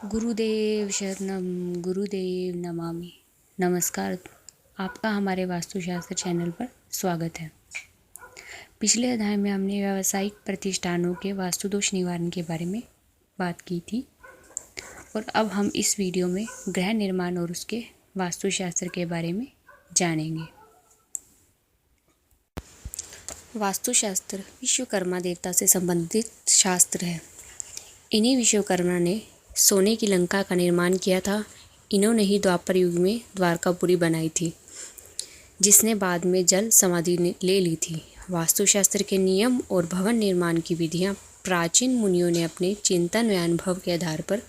गुरुदेव शरणम गुरुदेव नमामि। नमस्कार, आपका हमारे वास्तुशास्त्र चैनल पर स्वागत है। पिछले अध्याय में हमने व्यावसायिक प्रतिष्ठानों के वास्तु दोष निवारण के बारे में बात की थी और अब हम इस वीडियो में गृह निर्माण और उसके वास्तुशास्त्र के बारे में जानेंगे। वास्तुशास्त्र विश्वकर्मा देवता से संबंधित शास्त्र है। इन्हीं विश्वकर्मा ने सोने की लंका का निर्माण किया था। इन्होंने ही द्वापर युग में द्वारकापुरी बनाई थी, जिसने बाद में जल समाधि ले ली थी। वास्तुशास्त्र के नियम और भवन निर्माण की विधियां प्राचीन मुनियों ने अपने चिंतन व अनुभव के आधार पर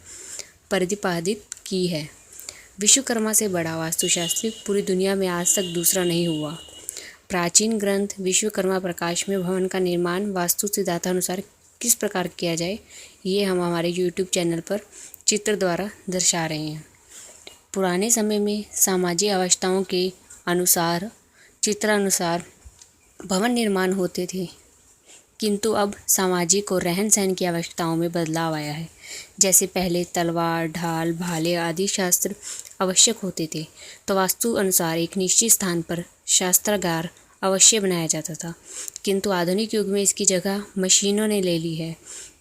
प्रतिपादित की है। विश्वकर्मा से बड़ा वास्तुशास्त्री पूरी दुनिया में आज तक दूसरा नहीं हुआ। प्राचीन ग्रंथ विश्वकर्मा प्रकाश में भवन का निर्माण वास्तु सिद्धांतानुसार किस प्रकार किया जाए, ये हम हमारे YouTube चैनल पर चित्र द्वारा दर्शा रहे हैं। पुराने समय में सामाजिक अवस्थाओं के अनुसार चित्रानुसार भवन निर्माण होते थे, किंतु अब सामाजिक और रहन सहन की आवश्यकताओं में बदलाव आया है। जैसे पहले तलवार, ढाल, भाले आदि शास्त्र आवश्यक होते थे, तो वास्तु अनुसार एक निश्चित स्थान पर शास्त्रागार अवश्य बनाया जाता था, किंतु आधुनिक युग में इसकी जगह मशीनों ने ले ली है।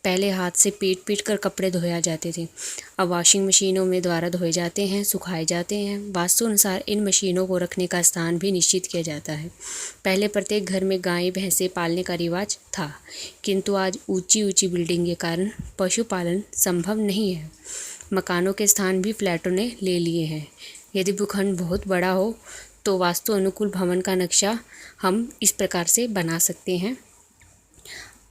पहले हाथ से पीट कर कपड़े धोया जाते थे, अब वॉशिंग मशीनों में द्वारा धोए जाते हैं, सुखाए जाते हैं। वास्तु अनुसार इन मशीनों को रखने का स्थान भी निश्चित किया जाता है। पहले प्रत्येक घर में गाय भैंसे पालने का रिवाज था, किंतु आज ऊंची ऊंची बिल्डिंग के कारण पशुपालन संभव नहीं है। मकानों के स्थान भी फ्लैटों ने ले लिए हैं। यदि भूखंड बहुत बड़ा हो तो वास्तु अनुकूल भवन का नक्शा हम इस प्रकार से बना सकते हैं।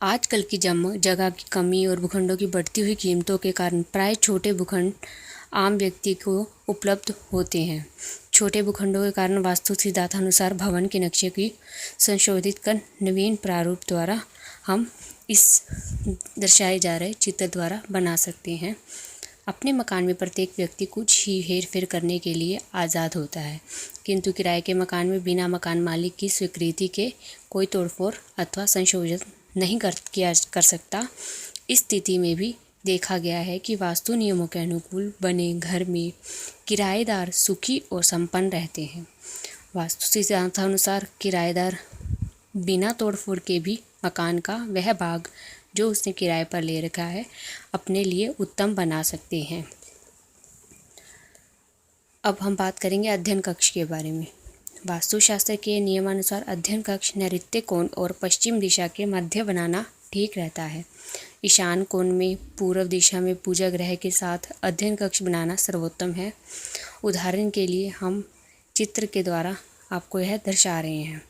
आजकल की जगह की कमी और भूखंडों की बढ़ती हुई कीमतों के कारण प्राय छोटे भूखंड आम व्यक्ति को उपलब्ध होते हैं। छोटे भूखंडों के कारण वास्तु सिद्धांतानुसार भवन के नक्शे की संशोधित कर नवीन प्रारूप द्वारा हम इस दर्शाए जा रहे चित्र द्वारा बना सकते हैं। अपने मकान में प्रत्येक व्यक्ति कुछ ही हेर फेर करने के लिए आज़ाद होता है, किंतु किराए के मकान में बिना मकान मालिक की स्वीकृति के कोई तोड़फोड़ अथवा संशोधन नहीं कर सकता। इस स्थिति में भी देखा गया है कि वास्तु नियमों के अनुकूल बने घर में किराएदार सुखी और संपन्न रहते हैं। वास्तु सिद्धांतानुसार किराएदार बिना तोड़फोड़ के भी मकान का वह भाग जो उसने किराए पर ले रखा है अपने लिए उत्तम बना सकते हैं। अब हम बात करेंगे अध्ययन कक्ष के बारे में। वास्तुशास्त्र के नियमानुसार अध्ययन कक्ष नैऋत्य कोण और पश्चिम दिशा के मध्य बनाना ठीक रहता है। ईशान कोण में पूर्व दिशा में पूजा ग्रह के साथ अध्ययन कक्ष बनाना सर्वोत्तम है। उदाहरण के लिए हम चित्र के द्वारा आपको यह दर्शा रहे हैं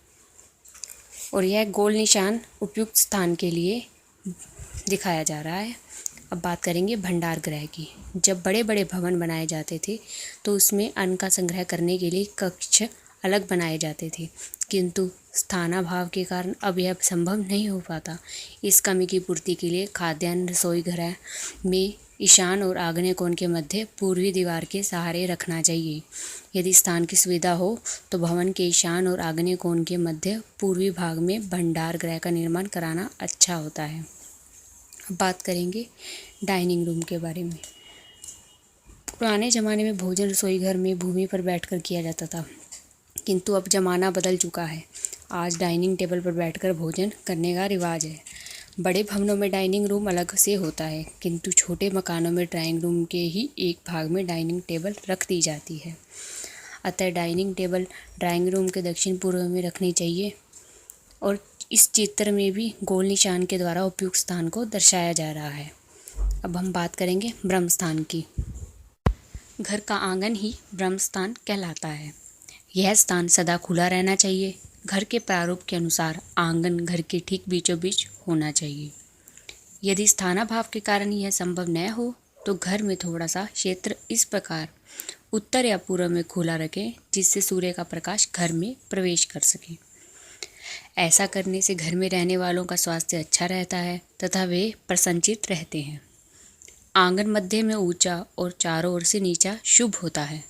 और यह गोल निशान उपयुक्त स्थान के लिए दिखाया जा रहा है। अब बात करेंगे भंडार गृह की। जब बड़े बड़े भवन बनाए जाते थे तो उसमें अन्न का संग्रह करने के लिए कक्ष अलग बनाए जाते थे, किंतु स्थानाभाव के कारण अब यह संभव नहीं हो पाता। इस कमी की पूर्ति के लिए खाद्यान्न रसोई गृह में ईशान और आग्नेय कोण के मध्य पूर्वी दीवार के सहारे रखना चाहिए। यदि स्थान की सुविधा हो तो भवन के ईशान और आग्नेय कोण के मध्य पूर्वी भाग में भंडार गृह का निर्माण कराना अच्छा होता है। अब बात करेंगे डाइनिंग रूम के बारे में। पुराने ज़माने में भोजन रसोई घर में भूमि पर बैठकर किया जाता था, किंतु अब ज़माना बदल चुका है। आज डाइनिंग टेबल पर बैठकर भोजन करने का रिवाज है। बड़े भवनों में डाइनिंग रूम अलग से होता है, किंतु छोटे मकानों में ड्राइंग रूम के ही एक भाग में डाइनिंग टेबल रख दी जाती है। अतः डाइनिंग टेबल ड्राइंग रूम के दक्षिण पूर्व में रखनी चाहिए और इस चित्र में भी गोल निशान के द्वारा उपयुक्त स्थान को दर्शाया जा रहा है। अब हम बात करेंगे ब्रह्म स्थान की। घर का आंगन ही ब्रह्म स्थान कहलाता है। यह स्थान सदा खुला रहना चाहिए। घर के प्रारूप के अनुसार आंगन घर के ठीक बीचों बीच होना चाहिए। यदि स्थानाभाव के कारण यह संभव न हो तो घर में थोड़ा सा क्षेत्र इस प्रकार उत्तर या पूर्व में खुला रखें, जिससे सूर्य का प्रकाश घर में प्रवेश कर सके। ऐसा करने से घर में रहने वालों का स्वास्थ्य अच्छा रहता है तथा वे प्रसन्नचित्त रहते हैं। आंगन मध्य में ऊंचा और चारों ओर से नीचा शुभ होता है।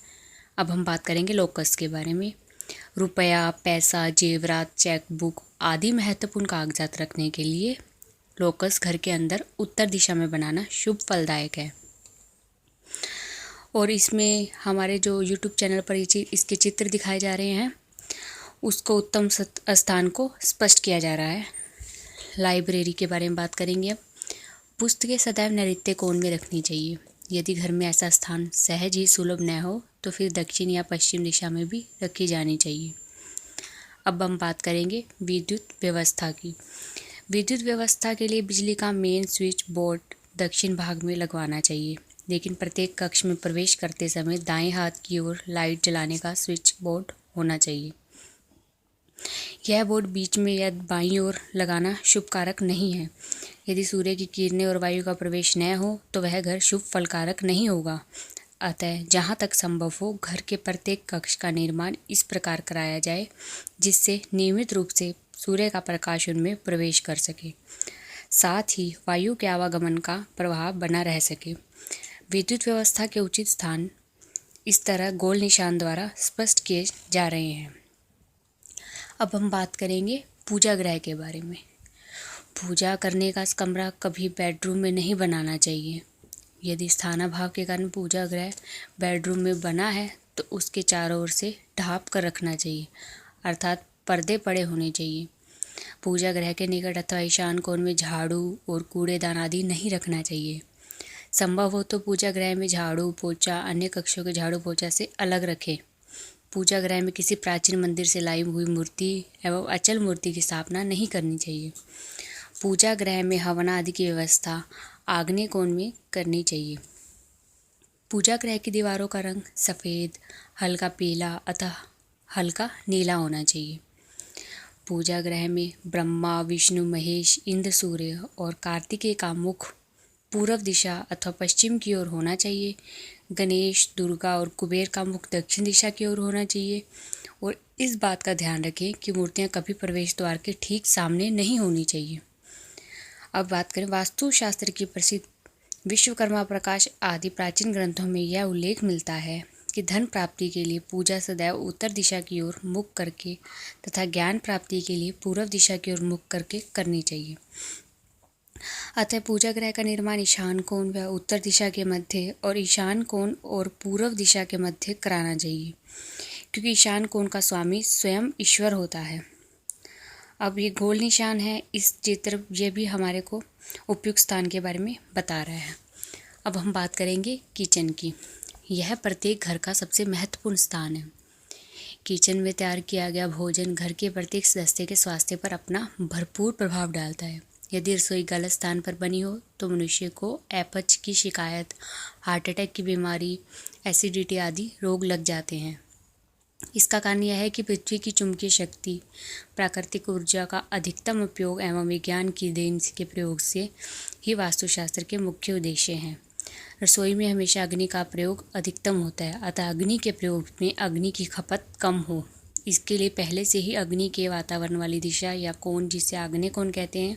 अब हम बात करेंगे लोकस के बारे में। रुपया, पैसा, जेवरात, चेकबुक आदि महत्वपूर्ण कागजात रखने के लिए लोकस घर के अंदर उत्तर दिशा में बनाना शुभ फलदायक है। और इसमें हमारे जो यूट्यूब चैनल पर इसके चित्र दिखाए जा रहे हैं उसको उत्तम स्थान को स्पष्ट किया जा रहा है। लाइब्रेरी के बारे में बात करेंगे अब। पुस्तकें सदैव नैऋत्य कोण में रखनी चाहिए। यदि घर में ऐसा स्थान सहज ही सुलभ न हो तो फिर दक्षिण या पश्चिम दिशा में भी रखी जानी चाहिए। अब हम बात करेंगे विद्युत व्यवस्था की। विद्युत व्यवस्था के लिए बिजली का मेन स्विच बोर्ड दक्षिण भाग में लगवाना चाहिए, लेकिन प्रत्येक कक्ष में प्रवेश करते समय दाएं हाथ की ओर लाइट जलाने का स्विच बोर्ड होना चाहिए। यह बोर्ड बीच में या बाईं ओर लगाना शुभ कारक नहीं है। यदि सूर्य की किरणें और वायु का प्रवेश न हो तो वह घर शुभ फलकारक नहीं होगा। अतः जहाँ तक संभव हो घर के प्रत्येक कक्ष का निर्माण इस प्रकार कराया जाए जिससे नियमित रूप से सूर्य का प्रकाश उनमें प्रवेश कर सके, साथ ही वायु के आवागमन का प्रवाह बना रह सके। विद्युत व्यवस्था के उचित स्थान इस तरह गोल निशान द्वारा स्पष्ट किए जा रहे हैं। अब हम बात करेंगे पूजा गृह के बारे में। पूजा करने का कमरा कभी बेडरूम में नहीं बनाना चाहिए। यदि स्थानाभाव के कारण पूजा गृह बेडरूम में बना है तो उसके चारों ओर से ढाँप कर रखना चाहिए, अर्थात पर्दे पड़े होने चाहिए। पूजा गृह के निकट अथवा ईशान कोण में झाड़ू और कूड़ेदान आदि नहीं रखना चाहिए। संभव हो तो पूजा गृह में झाड़ू पोछा अन्य कक्षों के झाड़ू पोछा से अलग रखें। पूजा गृह में किसी प्राचीन मंदिर से लाई हुई मूर्ति एवं अचल मूर्ति की स्थापना नहीं करनी चाहिए। पूजा गृह में हवन आदि की व्यवस्था आग्नेय कोण में करनी चाहिए। पूजा गृह की दीवारों का रंग सफ़ेद, हल्का पीला अथवा हल्का नीला होना चाहिए। पूजा गृह में ब्रह्मा, विष्णु, महेश, इंद्र, सूर्य और कार्तिकेय का मुख पूर्व दिशा अथवा पश्चिम की ओर होना चाहिए। गणेश, दुर्गा और कुबेर का मुख दक्षिण दिशा की ओर होना चाहिए। और इस बात का ध्यान रखें कि मूर्तियां कभी प्रवेश द्वार के ठीक सामने नहीं होनी चाहिए। अब बात करें वास्तुशास्त्र की प्रसिद्ध विश्वकर्मा प्रकाश आदि प्राचीन ग्रंथों में यह उल्लेख मिलता है कि धन प्राप्ति के लिए पूजा सदैव उत्तर दिशा की ओर मुख करके तथा ज्ञान प्राप्ति के लिए पूर्व दिशा की ओर मुख करके करनी चाहिए। अतः पूजा गृह का निर्माण ईशान कोण व उत्तर दिशा के मध्य और ईशान कोण और पूर्व दिशा के मध्य कराना चाहिए, क्योंकि ईशान कोण का स्वामी स्वयं ईश्वर होता है। अब ये गोल निशान है, इस चित्र ये भी हमारे को उपयुक्त स्थान के बारे में बता रहा है। अब हम बात करेंगे किचन की। यह प्रत्येक घर का सबसे महत्वपूर्ण स्थान है। किचन में तैयार किया गया भोजन घर के प्रत्येक सदस्य के स्वास्थ्य पर अपना भरपूर प्रभाव डालता है। यदि रसोई गलत स्थान पर बनी हो तो मनुष्य को अपच की शिकायत, हार्ट अटैक की बीमारी, एसिडिटी आदि रोग लग जाते हैं। इसका कारण यह है कि पृथ्वी की चुंबकीय शक्ति, प्राकृतिक ऊर्जा का अधिकतम उपयोग एवं विज्ञान की देन के प्रयोग से ही वास्तुशास्त्र के मुख्य उद्देश्य हैं। रसोई में हमेशा अग्नि का प्रयोग अधिकतम होता है, अतः अग्नि के प्रयोग में अग्नि की खपत कम हो, इसके लिए पहले से ही अग्नि के वातावरण वाली दिशा या कोण, जिसे आग्नेय कोण कहते हैं,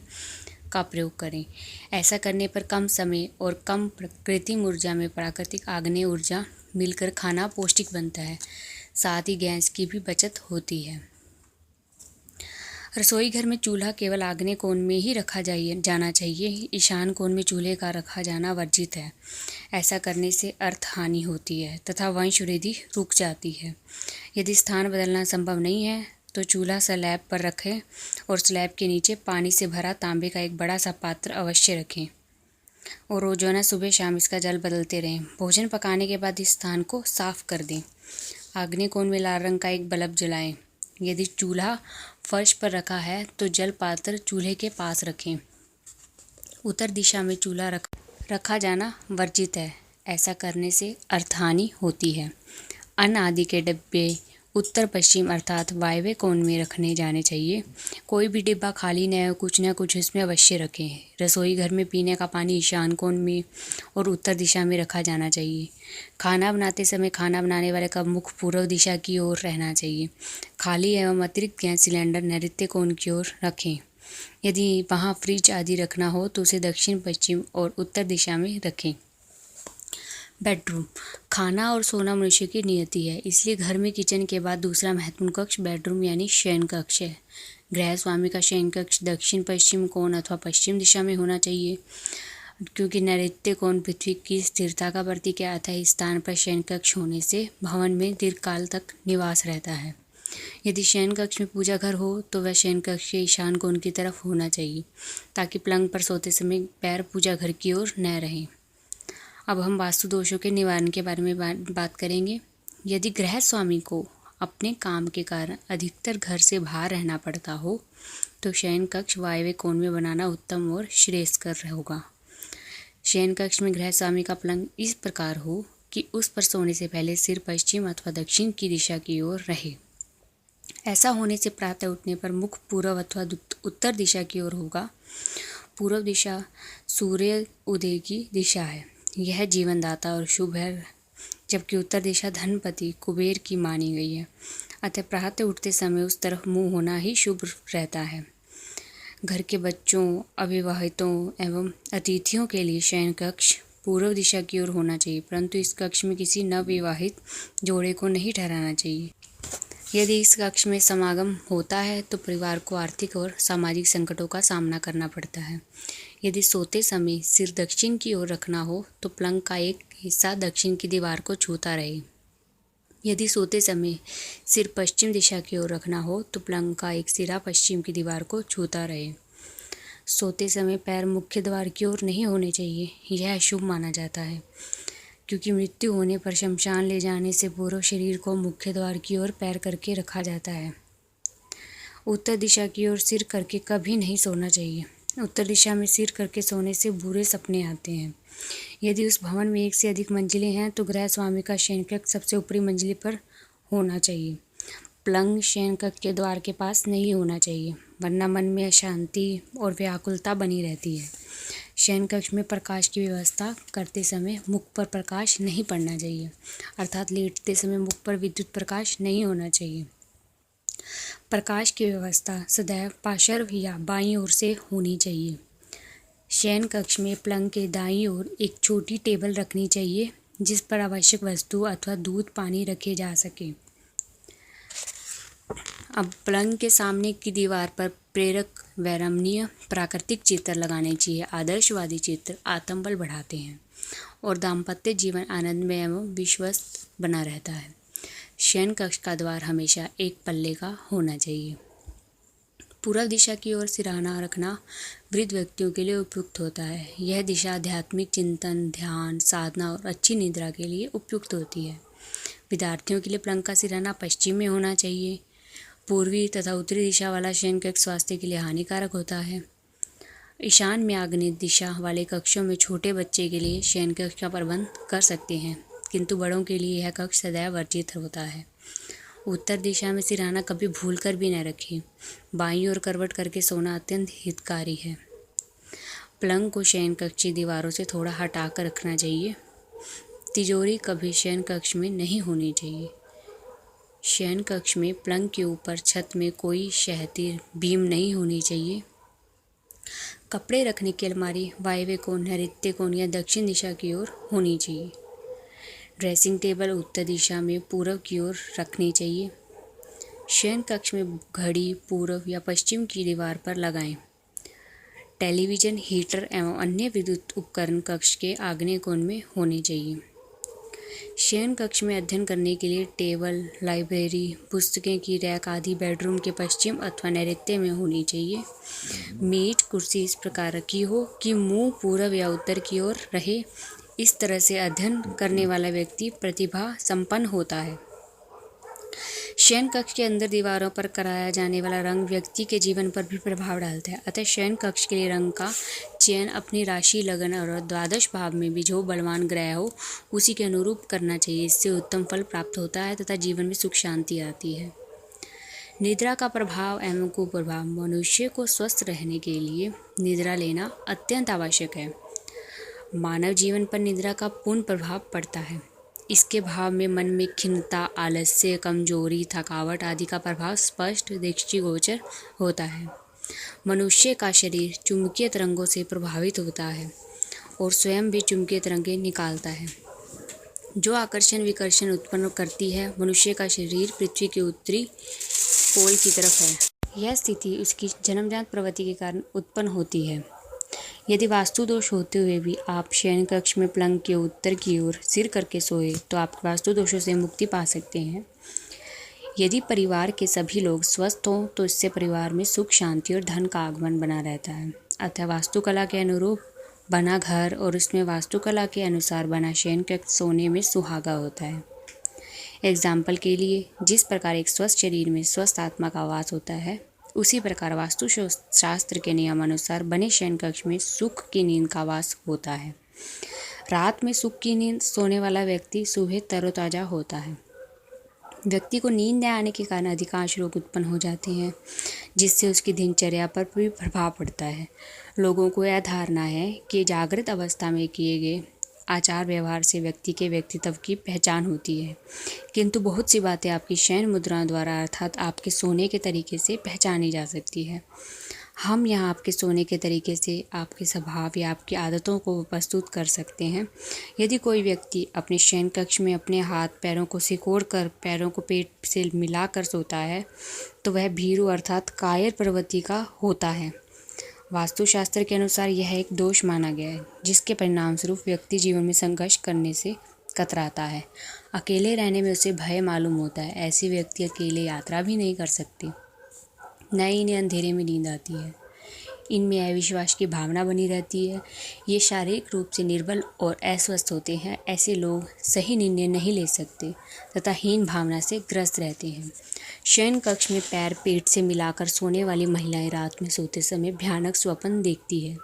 का प्रयोग करें। ऐसा करने पर कम समय और कम कृत्रिम ऊर्जा में प्राकृतिक आग्नेय ऊर्जा मिलकर खाना पौष्टिक बनता है, साथ ही गैस की भी बचत होती है। रसोई घर में चूल्हा केवल आग्नेय कोण में ही रखा जाना चाहिए। ईशान कोण में चूल्हे का रखा जाना वर्जित है। ऐसा करने से अर्थ हानि होती है तथा वंश वृद्धि रुक जाती है। यदि स्थान बदलना संभव नहीं है तो चूल्हा स्लैब पर रखें और स्लैब के नीचे पानी से भरा तांबे का एक बड़ा सा पात्र अवश्य रखें और रोजाना सुबह शाम इसका जल बदलते रहें। भोजन पकाने के बाद इस स्थान को साफ कर दें। आग्नेय कोण में लाल रंग का एक बल्ब जलाएं। यदि चूल्हा फर्श पर रखा है तो जल पात्र चूल्हे के पास रखें। उत्तर दिशा में चूल्हा रखा जाना वर्जित है। ऐसा करने से अर्थहानि होती है। अन्न आदि के डिब्बे उत्तर पश्चिम अर्थात वायव्य कोण में रखने जाने चाहिए। कोई भी डिब्बा खाली न हो, कुछ न कुछ इसमें अवश्य रखें। रसोई घर में पीने का पानी ईशान कोण में और उत्तर दिशा में रखा जाना चाहिए। खाना बनाते समय खाना बनाने वाले का मुख पूर्व दिशा की ओर रहना चाहिए। खाली एवं अतिरिक्त गैस सिलेंडर नैऋत्य कोण की ओर रखें। यदि वहाँ फ्रिज आदि रखना हो तो उसे दक्षिण पश्चिम और उत्तर दिशा में रखें। बेडरूम। खाना और सोना मनुष्य की नियति है, इसलिए घर में किचन के बाद दूसरा महत्वपूर्ण कक्ष बेडरूम यानी शयन कक्ष है। गृह स्वामी का शयन कक्ष दक्षिण पश्चिम कोण अथवा पश्चिम दिशा में होना चाहिए। क्योंकि नैऋत्य कोण पृथ्वी की स्थिरता का प्रतीक है, अतः इस स्थान पर शयन कक्ष होने से भवन में दीर्घकाल तक निवास रहता है। यदि शयन कक्ष में पूजा घर हो तो वह शयन कक्ष के ईशान कोण की तरफ होना चाहिए, ताकि पलंग पर सोते समय पैर पूजा घर की ओर न रहें। अब हम वास्तु दोषों के निवारण के बारे में बात करेंगे। यदि गृह स्वामी को अपने काम के कारण अधिकतर घर से बाहर रहना पड़ता हो तो शयन कक्ष वायव्य कोण में बनाना उत्तम और श्रेयस्कर होगा। शयन कक्ष में गृह स्वामी का पलंग इस प्रकार हो कि उस पर सोने से पहले सिर पश्चिम अथवा दक्षिण की दिशा की ओर रहे। ऐसा होने से प्रातः उठने पर मुख पूर्व अथवा उत्तर दिशा की ओर होगा। पूर्व दिशा सूर्य उदय की दिशा है, यह जीवनदाता और शुभ है, जबकि उत्तर दिशा धनपति कुबेर की मानी गई है, अतः प्रातः उठते समय उस तरफ मुंह होना ही शुभ रहता है। घर के बच्चों, अविवाहितों एवं अतिथियों के लिए शयन कक्ष पूर्व दिशा की ओर होना चाहिए, परंतु इस कक्ष में किसी नवविवाहित जोड़े को नहीं ठहराना चाहिए। यदि इस कक्ष में समागम होता है तो परिवार को आर्थिक और सामाजिक संकटों का सामना करना पड़ता है। यदि सोते समय सिर दक्षिण की ओर रखना हो तो पलंग का एक हिस्सा दक्षिण की दीवार को छूता रहे। यदि सोते समय सिर पश्चिम दिशा की ओर रखना हो तो पलंग का एक सिरा पश्चिम की दीवार को छूता रहे। सोते समय पैर मुख्य द्वार की ओर नहीं होने चाहिए, यह अशुभ माना जाता है, क्योंकि मृत्यु होने पर शमशान ले जाने से पूर्व शरीर को मुख्य द्वार की ओर पैर करके रखा जाता है। उत्तर दिशा की ओर सिर करके कभी नहीं सोना चाहिए। उत्तर दिशा में सिर करके सोने से बुरे सपने आते हैं। यदि उस भवन में एक से अधिक मंजिलें हैं तो गृह स्वामी का शयन कक्ष सबसे ऊपरी मंजिल पर होना चाहिए। पलंग शयन कक्ष के द्वार के पास नहीं होना चाहिए, वरना मन में अशांति और व्याकुलता बनी रहती है। शयन कक्ष में प्रकाश की व्यवस्था करते समय मुख पर प्रकाश नहीं पड़ना चाहिए, अर्थात लेटते समय मुख पर विद्युत प्रकाश नहीं होना चाहिए। प्रकाश की व्यवस्था सदैव पार्श्व या बाईं ओर से होनी चाहिए। शयन कक्ष में पलंग के दाईं ओर एक छोटी टेबल रखनी चाहिए, जिस पर आवश्यक वस्तु अथवा दूध पानी रखे जा सके। अब पलंग के सामने की दीवार पर प्रेरक व रमणीय प्राकृतिक चित्र लगाने चाहिए। आदर्शवादी चित्र आत्मबल बढ़ाते हैं और दाम्पत्य जीवन आनंदमय एवं विश्वस्त बना रहता है। शयन कक्ष का द्वार हमेशा एक पल्ले का होना चाहिए। पूर्व दिशा की ओर सिरहाना रखना वृद्ध व्यक्तियों के लिए उपयुक्त होता है। यह दिशा आध्यात्मिक चिंतन, ध्यान, साधना और अच्छी निद्रा के लिए उपयुक्त होती है। विद्यार्थियों के लिए पलंग का सिरहाना पश्चिम में होना चाहिए। पूर्वी तथा उत्तरी दिशा वाला शयन कक्ष स्वास्थ्य के लिए हानिकारक होता है। ईशान में आग्नेय दिशा वाले कक्षों में छोटे बच्चे के लिए शयन कक्ष का प्रबंध कर सकते हैं, किंतु बड़ों के लिए यह कक्ष सदैव वर्जित होता है। उत्तर दिशा में सिरहाना कभी भूलकर भी न रखें। बाईं ओर करवट करके सोना अत्यंत हितकारी है। पलंग को शयन कक्ष की दीवारों से थोड़ा हटाकर रखना चाहिए। तिजोरी कभी शयन कक्ष में नहीं होनी चाहिए। शयन कक्ष में पलंग के ऊपर छत में कोई क्षैतिज बीम नहीं होनी चाहिए। कपड़े रखने की अलमारी वायव्य कोण, नैऋत्य कोण या दक्षिण दिशा की ओर होनी चाहिए। ड्रेसिंग टेबल उत्तर दिशा में पूर्व की ओर रखनी चाहिए। शयन कक्ष में घड़ी पूर्व या पश्चिम की दीवार पर लगाएं। टेलीविज़न, हीटर एवं अन्य विद्युत उपकरण कक्ष के आग्नेय कोण में होने चाहिए। शयन कक्ष में अध्ययन करने के लिए टेबल, लाइब्रेरी, पुस्तकें की रैक आदि बेडरूम के पश्चिम अथवा नैऋत्य में होनी चाहिए। मेज, कुर्सी इस प्रकार रखी हो कि मुंह पूर्व या उत्तर की ओर रहे। इस तरह से अध्ययन करने वाला व्यक्ति प्रतिभा संपन्न होता है। शयन कक्ष के अंदर दीवारों पर कराया जाने वाला रंग व्यक्ति के जीवन पर भी प्रभाव डालता है, अतः शयन कक्ष के लिए रंग का चयन अपनी राशि, लगन और द्वादश भाव में भी जो बलवान ग्रह हो उसी के अनुरूप करना चाहिए। इससे उत्तम फल प्राप्त होता है तथा जीवन में सुख शांति आती है। निद्रा का प्रभाव एवं कुप्रभाव। मनुष्य को स्वस्थ रहने के लिए निद्रा लेना अत्यंत आवश्यक है। मानव जीवन पर निद्रा का पूर्ण प्रभाव पड़ता है। इसके भाव में मन में खिन्नता, आलस्य, कमजोरी, थकावट आदि का प्रभाव स्पष्ट दृष्टिगोचर होता है। मनुष्य का शरीर चुंबकीय तरंगों से प्रभावित होता है और स्वयं भी चुंबकीय तरंगें निकालता है, जो आकर्षण विकर्षण उत्पन्न करती है। मनुष्य का शरीर पृथ्वी के उत्तरी पोल की तरफ है। यह स्थिति उसकी जन्मजात प्रवृत्ति के कारण उत्पन्न होती है। यदि वास्तु दोष होते हुए भी आप शयन कक्ष में पलंग के उत्तर की ओर सिर करके सोए तो आप वास्तु दोषों से मुक्ति पा सकते हैं। यदि परिवार के सभी लोग स्वस्थ हों तो इससे परिवार में सुख, शांति और धन का आगमन बना रहता है। अतः वास्तुकला के अनुरूप बना घर और उसमें वास्तुकला के अनुसार बना शयन कक्ष सोने में सुहागा होता है। एग्जाम्पल के लिए, जिस प्रकार एक स्वस्थ शरीर में स्वस्थ आत्मा का वास होता है, उसी प्रकार वास्तुशास्त्र के नियमानुसार बने शयन कक्ष में सुख की नींद का वास होता है। रात में सुख की नींद सोने वाला व्यक्ति सुबह तरोताजा होता है। व्यक्ति को नींद न आने के कारण अधिकांश रोग उत्पन्न हो जाते हैं, जिससे उसकी दिनचर्या पर भी प्रभाव पड़ता है। लोगों को यह धारणा है कि जागृत अवस्था में किए गए आचार व्यवहार से व्यक्ति के व्यक्तित्व की पहचान होती है, किंतु बहुत सी बातें आपकी शयन मुद्राओं द्वारा अर्थात आपके सोने के तरीके से पहचानी जा सकती है। हम यहाँ आपके सोने के तरीके से आपके स्वभाव या आपकी आदतों को प्रस्तुत कर सकते हैं। यदि कोई व्यक्ति अपने शयन कक्ष में अपने हाथ पैरों को सिकोड़ कर पैरों को पेट से मिलाकर सोता है तो वह भीरू अर्थात कायर प्रवृत्ति का होता है। वास्तुशास्त्र के अनुसार यह एक दोष माना गया है, जिसके परिणाम स्वरूप व्यक्ति जीवन में संघर्ष करने से कतराता है। अकेले रहने में उसे भय मालूम होता है। ऐसे व्यक्ति अकेले यात्रा भी नहीं कर सकते, न ही इन्हें अंधेरे में नींद आती है। इनमें अविश्वास की भावना बनी रहती है। ये शारीरिक रूप से निर्बल और अस्वस्थ होते हैं। ऐसे लोग सही निर्णय नहीं ले सकते तथा हीन भावना से ग्रस्त रहते हैं। शयन कक्ष में पैर पेट से मिलाकर सोने वाली महिलाएं रात में सोते समय भयानक स्वप्न देखती है।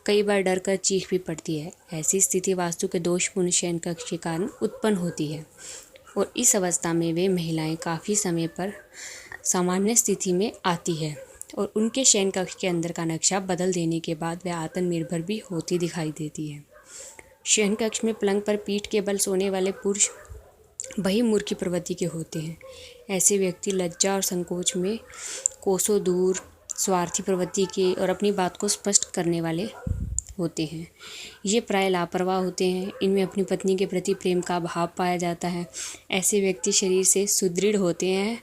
कई बार डर कर चीख भी पड़ती है। ऐसी स्थिति वास्तु के दोषपूर्ण शयन कक्ष के कारण उत्पन्न होती है और इस अवस्था में वे महिलाएं काफ़ी समय पर सामान्य स्थिति में आती है और उनके शयन कक्ष के अंदर का नक्शा बदल देने के बाद वह आत्मनिर्भर भी होती दिखाई देती है। शयन कक्ष में पलंग पर पीठ के बल सोने वाले पुरुष बहिर्मुखी प्रवृत्ति के होते हैं। ऐसे व्यक्ति लज्जा और संकोच में कोसों दूर, स्वार्थी प्रवृत्ति के और अपनी बात को स्पष्ट करने वाले होते हैं। ये प्राय लापरवाह होते हैं। इनमें अपनी पत्नी के प्रति प्रेम का भाव पाया जाता है। ऐसे व्यक्ति शरीर से सुदृढ़ होते हैं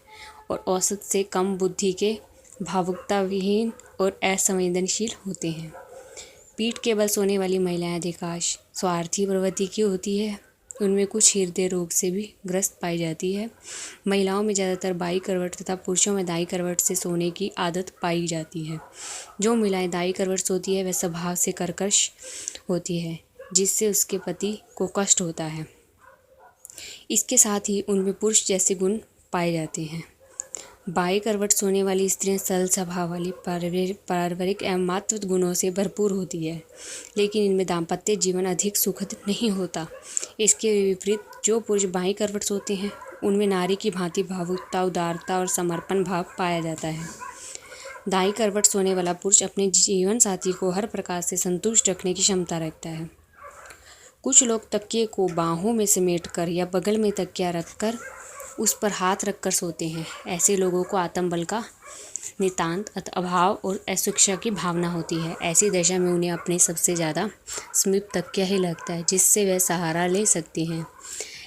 और औसत से कम बुद्धि के, भावुकता विहीन और असंवेदनशील होते हैं। पीठ के बल सोने वाली महिलाएं अधिकांश स्वार्थी प्रवृत्ति की होती है। उनमें कुछ हृदय रोग से भी ग्रस्त पाई जाती है। महिलाओं में ज़्यादातर बाई करवट तथा पुरुषों में दाई करवट से सोने की आदत पाई जाती है। जो महिलाएं दाई करवट सोती है वह स्वभाव से कर्कश होती है, जिससे उसके पति को कष्ट होता है। इसके साथ ही उनमें पुरुष जैसे गुण पाए जाते हैं। बाई करवट सोने वाली स्त्रियां सरल स्वभाव वाली, पारिवारिक एवं मातृत्व गुणों से भरपूर होती है, लेकिन इनमें दाम्पत्य जीवन अधिक सुखद नहीं होता। इसके विपरीत जो पुरुष बाई करवट सोते हैं उनमें नारी की भांति भावुकता, उदारता और समर्पण भाव पाया जाता है। दाई करवट सोने वाला पुरुष अपने जीवन साथी को हर प्रकार से संतुष्ट रखने की क्षमता रखता है। कुछ लोग तकिए को बाहों में समेटकर या बगल में तकिया रखकर उस पर हाथ रखकर सोते हैं। ऐसे लोगों को आत्मबल का नितांत अभाव और अशिक्षा की भावना होती है। ऐसी दशा में उन्हें अपने सबसे ज़्यादा समीप तकिया ही लगता है, जिससे वह सहारा ले सकते हैं।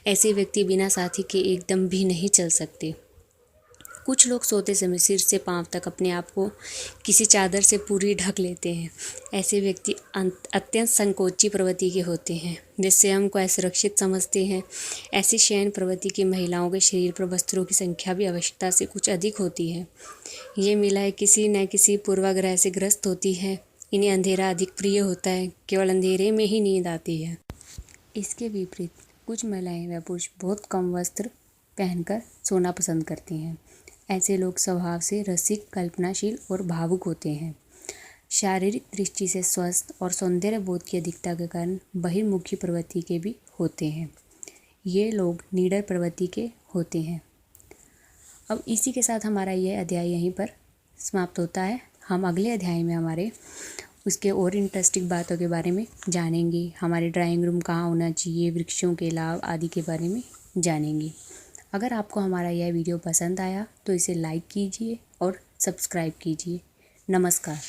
ऐसे व्यक्ति बिना साथी के एकदम भी नहीं चल सकते। कुछ लोग सोते समय सिर से पांव तक अपने आप को किसी चादर से पूरी ढक लेते हैं। ऐसे व्यक्ति अत्यंत संकोची प्रवृत्ति के होते हैं, वे स्वयं को असुरक्षित समझते हैं। ऐसी शयन प्रवृत्ति की महिलाओं के शरीर पर वस्त्रों की संख्या भी आवश्यकता से कुछ अधिक होती है। ये महिलाएं किसी न किसी पूर्वाग्रह से ग्रस्त होती है। इन्हें अंधेरा अधिक प्रिय होता है, केवल अंधेरे में ही नींद आती है। इसके विपरीत कुछ महिलाएं व पुरुष बहुत कम वस्त्र पहनकर सोना पसंद करती हैं। ऐसे लोग स्वभाव से रसिक, कल्पनाशील और भावुक होते हैं। शारीरिक दृष्टि से स्वस्थ और सौंदर्य बोध की अधिकता के कारण बहिर्मुखी प्रवृत्ति के भी होते हैं। ये लोग निडर प्रवृत्ति के होते हैं। अब इसी के साथ हमारा यह अध्याय यहीं पर समाप्त होता है। हम अगले अध्याय में हमारे उसके और इंटरेस्टिंग बातों के बारे में जानेंगे। हमारे ड्राइंग रूम कहाँ होना चाहिए, वृक्षों के लाभ आदि के बारे में जानेंगे। अगर आपको हमारा यह वीडियो पसंद आया तो इसे लाइक कीजिए और सब्सक्राइब कीजिए। नमस्कार।